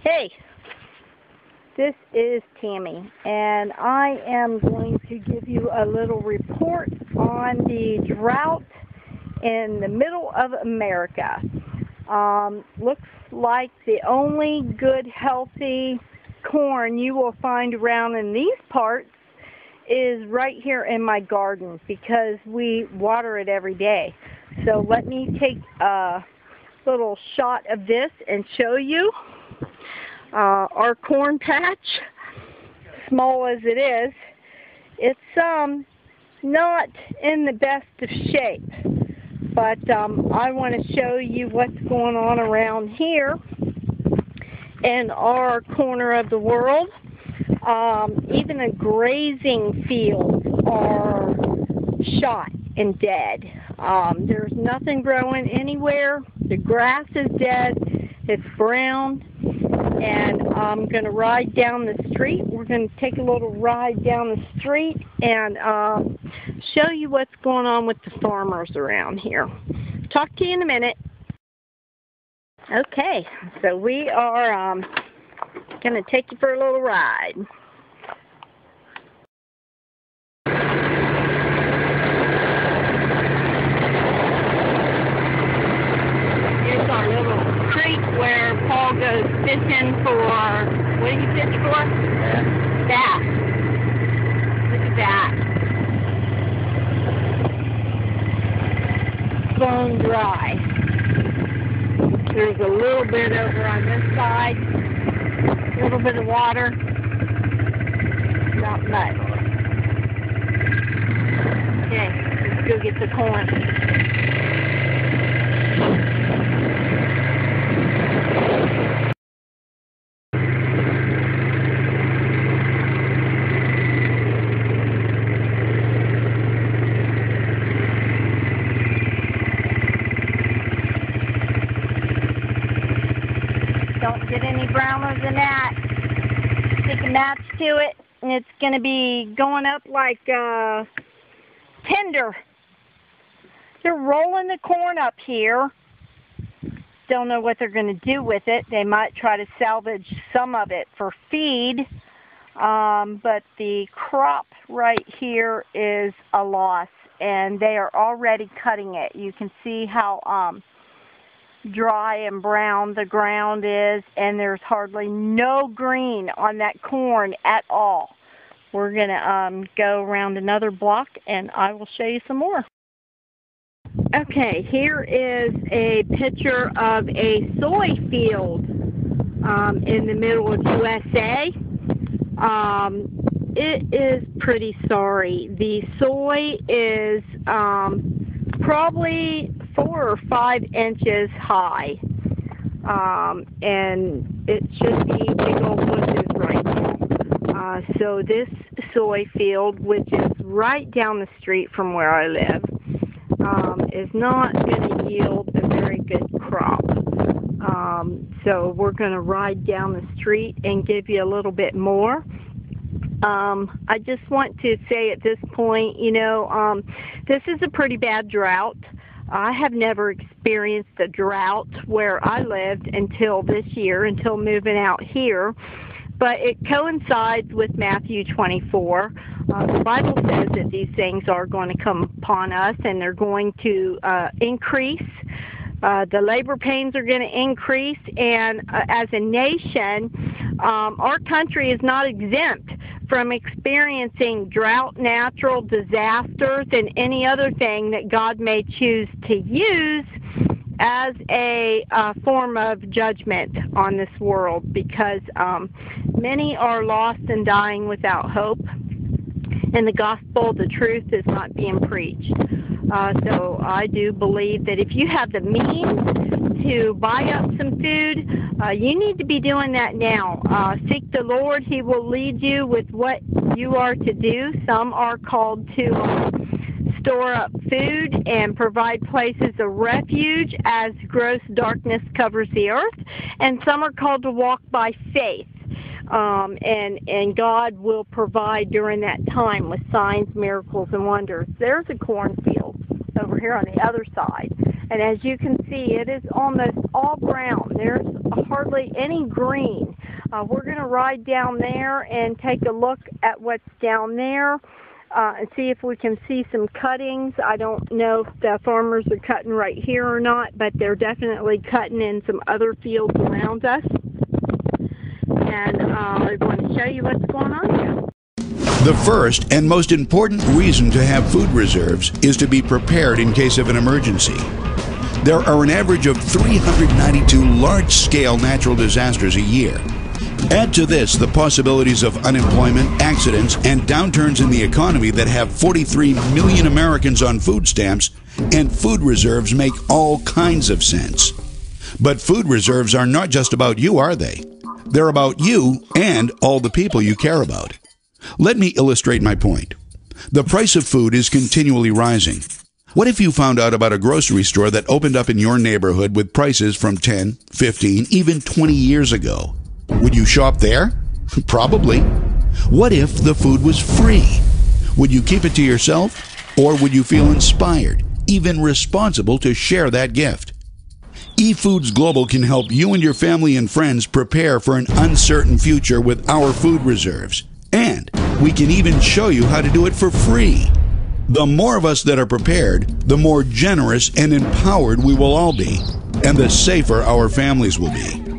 Hey, this is Tammy, and I am going to give you a little report on the drought in the middle of America. Looks like the only good, healthy corn you will find around in these parts is right here in my garden because we water it every day. So let me take a little shot of this and show you our corn patch. Small as it is, it's not in the best of shape, but I want to show you what's going on around here in our corner of the world. Even the grazing fields are shot and dead. There's nothing growing anywhere. The grass is dead. It's brown. And I'm going to ride down the street. We're going to take a little ride down the street and show you what's going on with the farmers around here. Talk to you in a minute. Okay, so we are going to take you for a little ride. Here's our little creek where Paul goes fishing for, what do you fish for? Bass. Look at that. Bone dry. There's a little bit over on this side. A little bit of water. Not much. Okay, let's go get the corn. Don't get any browner than that. Stick a match to it, and it's going to be going up like tinder. They're rolling the corn up here. Don't know what they're going to do with it. They might try to salvage some of it for feed, but the crop right here is a loss, and they are already cutting it. You can see how dry and brown the ground is, and there's hardly no green on that corn at all. We're going to go around another block and I will show you some more. Okay, here is a picture of a soy field in the middle of USA. It is pretty sorry. The soy is probably 4 or 5 inches high, and it should be big old bushes right now. So this soy field, which is right down the street from where I live, is not going to yield a very good crop. So we're going to ride down the street and give you a little bit more. I just want to say at this point, you know, this is a pretty bad drought. I have never experienced a drought where I lived until this year, until moving out here. But it coincides with Matthew 24. The Bible says that these things are going to come upon us, and they're going to increase. The labor pains are going to increase, and as a nation, our country is not exempt from experiencing drought, natural disasters, and any other thing that God may choose to use as a form of judgment on this world, because many are lost and dying without hope, and the gospel, the truth, is not being preached. So I do believe that if you have the means to buy up some food, you need to be doing that now. Seek the Lord. He will lead you with what you are to do. Some are called to store up food and provide places of refuge as gross darkness covers the earth, and some are called to walk by faith. And God will provide during that time with signs, miracles, and wonders. There's a cornfield over here on the other side. And as you can see, it is almost all brown. There's hardly any green. We're going to ride down there and take a look at what's down there and see if we can see some cuttings. I don't know if the farmers are cutting right here or not, but they're definitely cutting in some other fields around us. And I'm going to show you what's going on here. The first and most important reason to have food reserves is to be prepared in case of an emergency. There are an average of 392 large-scale natural disasters a year. Add to this the possibilities of unemployment, accidents, and downturns in the economy that have 43 million Americans on food stamps, and food reserves make all kinds of sense. But food reserves are not just about you, are they? They're about you and all the people you care about. Let me illustrate my point. The price of food is continually rising. What if you found out about a grocery store that opened up in your neighborhood with prices from 10, 15, even 20 years ago? Would you shop there? Probably. What if the food was free? Would you keep it to yourself? Or would you feel inspired, even responsible to share that gift? eFoods Global can help you and your family and friends prepare for an uncertain future with our food reserves. And we can even show you how to do it for free. The more of us that are prepared, the more generous and empowered we will all be, and the safer our families will be.